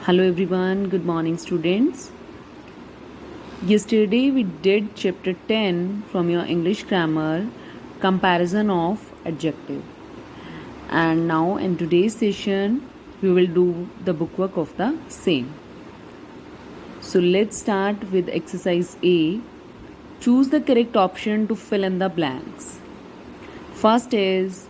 Hello everyone, good morning students. Yesterday we did chapter 10 from your English grammar, comparison of adjective. And now in today's session we will do the bookwork of the same. So let's start with exercise A. Choose the correct option to fill in the blanks. First is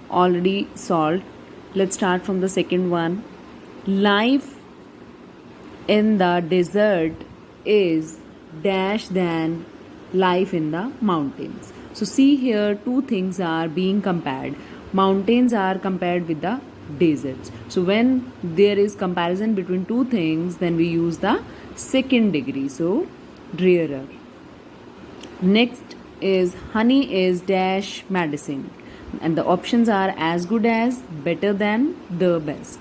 already solved. Let's start from the second one. Life in the desert is dash than life in the mountains. So see here, two things are being compared. Mountains are compared with the deserts. So when there is comparison between two things, then we use the second degree. So rarer. Next is honey is dash medicine, and the options are as good as, better than, the best.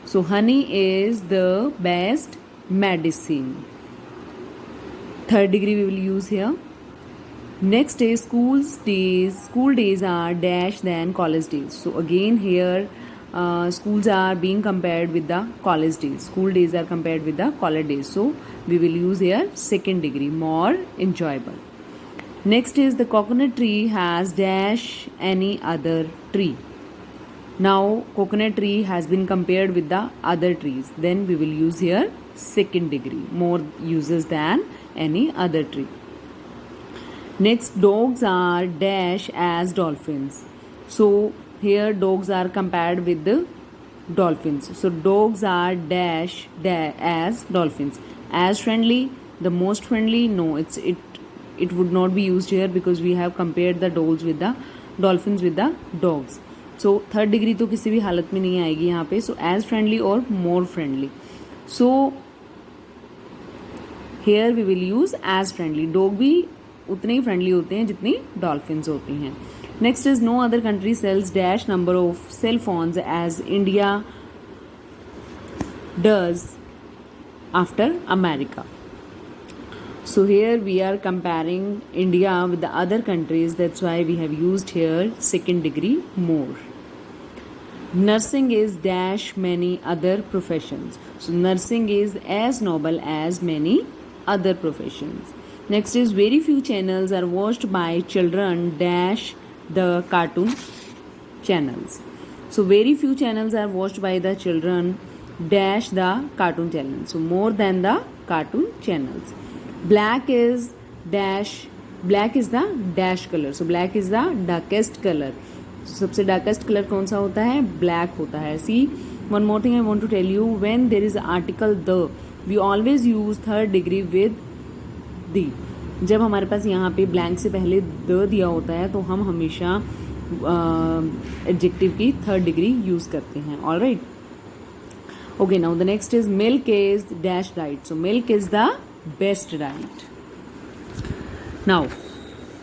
So honey is the best medicine. Third degree we will use here. Next is school days are dash than college days. So again here schools are being compared with the college days. School days are compared with the college days. So we will use here second degree, more enjoyable. Next is the coconut tree has dash any other tree. Now coconut tree has been compared with the other trees. Then we will use here second degree, more uses than any other tree. Next, dogs are dash as dolphins. So here dogs are compared with the dolphins. So dogs are dash as dolphins. As friendly, the most friendly. No, it would not be used here because we have compared the dogs with the dolphins with the dogs. So third degree तो किसी भी हालत में नहीं आएगी यहाँ पे. सो as friendly और more friendly. So here we will use as friendly. Dog भी उतने ही फ्रेंडली होते हैं जितनी डॉल्फिन्स होती हैं. Next is no other country sells dash number of cell phones as India does after America. So here we are comparing India with the other countries. That's why we have used here second degree, more. Nursing is dash many other professions. So nursing is as noble as many other professions. Next is very few channels are watched by children dash the cartoon channels. So very few channels are watched by the children dash the cartoon channels. So more than the cartoon channels. Black is the dash color. So black is the darkest color. सबसे darkest color कौन सा होता है? Black होता है. See, one more thing I want to tell you. When there is article the, we always use third degree with the. जब हमारे पास यहाँ पे blank से पहले the दिया होता है तो हम हमेशा adjective की third degree use करते हैं. All right. Okay, now the next is milk is dash diet. So milk is the best diet. Now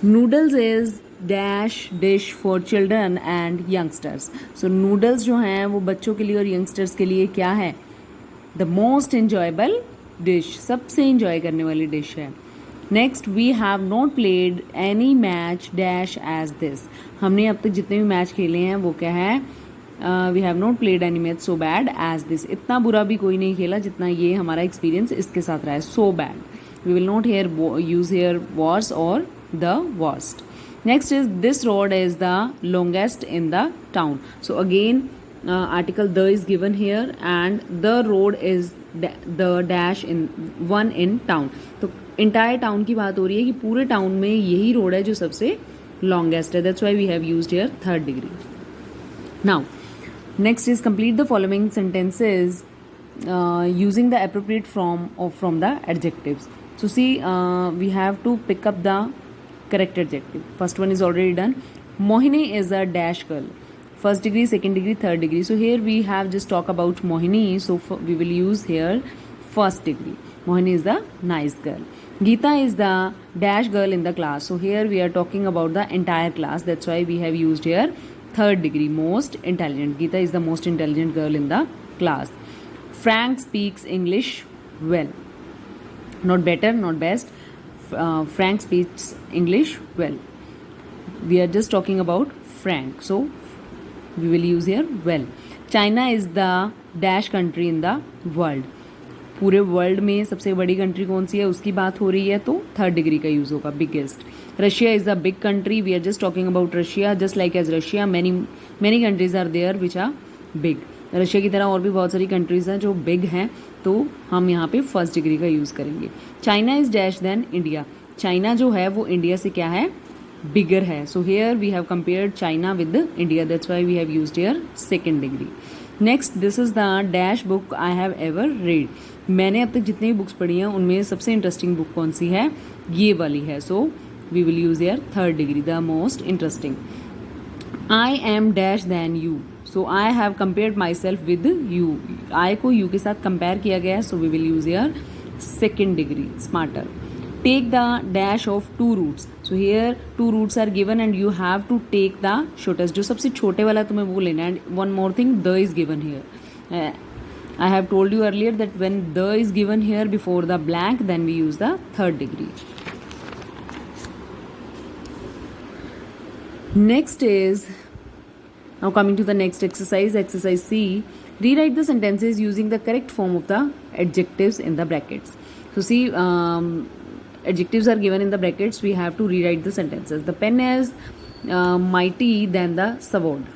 noodles is dash dish for children and youngsters. So noodles जो हैं वो बच्चों के लिए और youngsters के लिए क्या है? The most enjoyable dish. सबसे enjoy करने वाली dish है. Next we have not played any match dash as this. हमने अब तक जितने भी मैच खेले हैं वो क्या है? We have not played any match so bad as this. इतना बुरा भी कोई नहीं खेला जितना ये हमारा एक्सपीरियंस इसके साथ रहा है. So bad. We will not here use here worse और the worst. Next is this road is the longest in the town. So again article the is given here and the road is the dash in one in town. तो entire town की बात हो रही है कि पूरे town में यही रोड है जो सबसे लॉन्गेस्ट है. That's why we have used here third degree. Now next is complete the following sentences using the appropriate form from the adjectives. So see, we have to pick up the correct adjective. First one is already done. Mohini is a dash girl. First degree, second degree, third degree. So here we have just talk about Mohini. So we will use here first degree. Mohini is the nice girl. Geeta is the dash girl in the class. So here we are talking about the entire class. That's why we have used here third degree, most intelligent. Geeta is the most intelligent girl in the class. Frank speaks English well. Not better, not best. Frank speaks English well. We are just talking about Frank. So we will use here well. China is the dash country in the world. पूरे world में सबसे बड़ी country कौन सी है उसकी बात हो रही है, तो थर्ड डिग्री का यूज होगा, biggest. Russia is the big country, we are just talking about Russia, just like as Russia many many countries are there which are big. Russia की तरह और भी बहुत सारी कंट्रीज हैं जो बिग हैं, तो हम यहाँ पे फर्स्ट डिग्री का यूज करेंगे। China is dash than India, China जो है वो इंडिया से क्या है, बिगर है। So here we have compared China with India, that's why we have used here second degree. Next, this is the dash book I have ever read, मैंने अब तक जितनी भी बुक्स पढ़ी हैं उनमें सबसे इंटरेस्टिंग बुक कौन सी है, ये वाली है। So we will use here third degree, the most interesting. I am dash than you, so I have compared myself with you, I को यू के साथ कंपेयर किया गया है, so we will use here second degree, smarter. Take the dash of two routes, so here two routes are given and you have to take the shortest, जो सबसे छोटे वाला तुम्हें वो लेना है। And one more thing, the is given here, I have told you earlier that when the is given here before the blank, then we use the third degree. Next is, now coming to the next exercise, exercise C. Rewrite the sentences using the correct form of the adjectives in the brackets. So see, adjectives are given in the brackets. We have to rewrite the sentences. The pen is mighty than the sword.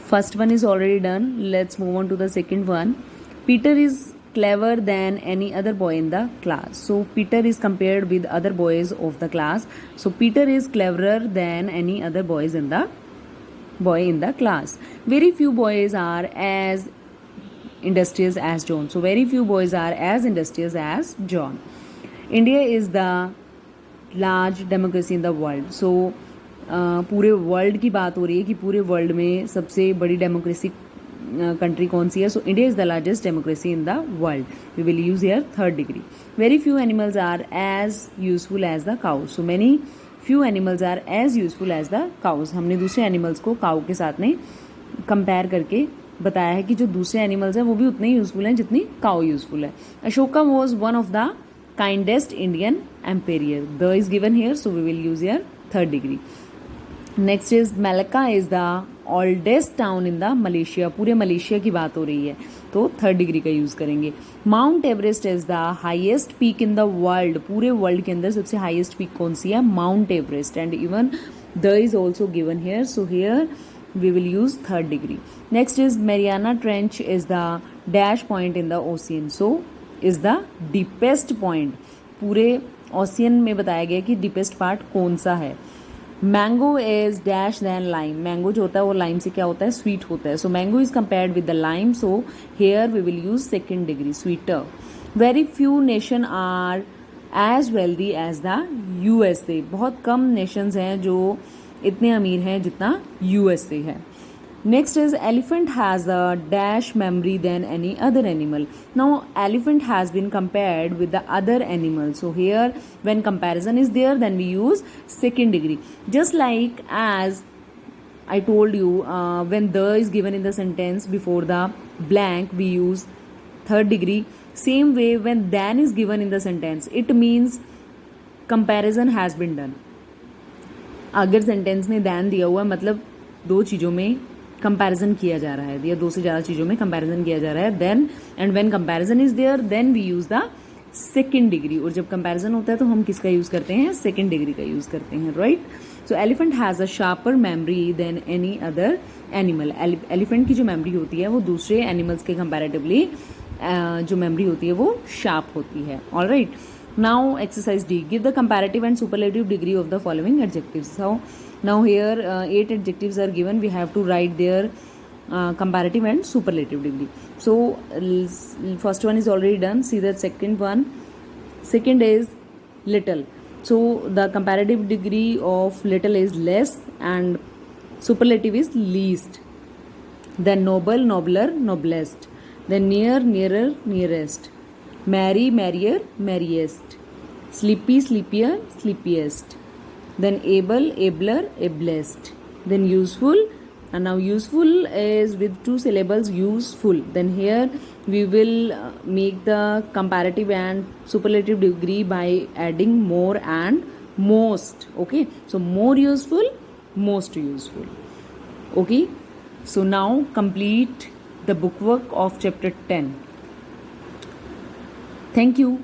First one is already done. Let's move on to the second one. Peter is clever than any other boy in the class. So Peter is compared with other boys of the class. So Peter is cleverer than any other boy in the class. Very few boys are as industrious as John. So very few boys are as industrious as John. India is the large democracy in the world. So पूरे world की बात हो रही है कि पूरे world में सबसे बड़ी डेमोक्रेसी कंट्री कौन सी है। So India is the largest democracy in the world, we will use here third degree. Very few animals are as useful as the cows, so many few animals are as useful as the cows, हमने दूसरे animals को cow के साथ में compare करके बताया है कि जो दूसरे एनिमल्स हैं वो भी उतने ही यूजफुल हैं जितनी काउ यूजफुल है। Ashoka was one of the kindest Indian emperor, the is given here, so we will use here third degree. Next is Malacca is the oldest town in the Malaysia, पूरे Malaysia की बात हो रही है, तो third degree का use करेंगे। Mount Everest is the highest peak in the world, पूरे वर्ल्ड के अंदर सबसे हाईएस्ट पीक कौन सी है, Mount Everest, and even the is also given here, so here we will use third degree. Next is Mariana Trench is the dash point in the ocean, so is the deepest point, पूरे ocean में बताया गया कि deepest part कौन सा है। Mango is dash than lime, mango जो होता है वो लाइम से क्या होता है, स्वीट होता है। So mango is compared with the lime, so here we will use second degree, sweeter. Very few nation are as wealthy as the USA, बहुत कम नेशंस हैं जो इतने अमीर हैं जितना यूएसए है। Next is elephant has a dash memory than any other animal. Now elephant has been compared with the other animals. So here when comparison is there, then we use second degree. Just like as I told you, when the is given in the sentence before the blank, we use third degree. Same way when than is given in the sentence, it means comparison has been done. अगर sentence में than दिया हुआ मतलब दो चीज़ों में comparison किया जा रहा है या दो से ज़्यादा चीज़ों में कंपैरिजन किया जा रहा है, then and when comparison is there then we use the second degree, और जब कंपैरिजन होता है तो हम किसका यूज़ करते हैं, सेकेंड डिग्री का यूज़ करते हैं, right. So elephant has a sharper memory than any other animal, elephant की जो मेमोरी होती है वो दूसरे एनिमल्स के कंपैरेटिवली जो मेमोरी होती है वो शार्प होती है, all right. Now exercise D, give the comparative and superlative degree of the following adjectives. So now here 8 adjectives are given, we have to write their comparative and superlative degree. So first one is already done, see the second one. Second is little, so the comparative degree of little is less and superlative is least. Then noble, nobler, noblest. Then near, nearer, nearest. Merry, merrier, merriest. Sleepy, sleepier, sleepiest. Then able, abler, ablest. Then useful, and now useful is with two syllables, useful. Then here we will make the comparative and superlative degree by adding more and most. Okay, so more useful, most useful. Okay, so now complete the bookwork of chapter 10. Thank you.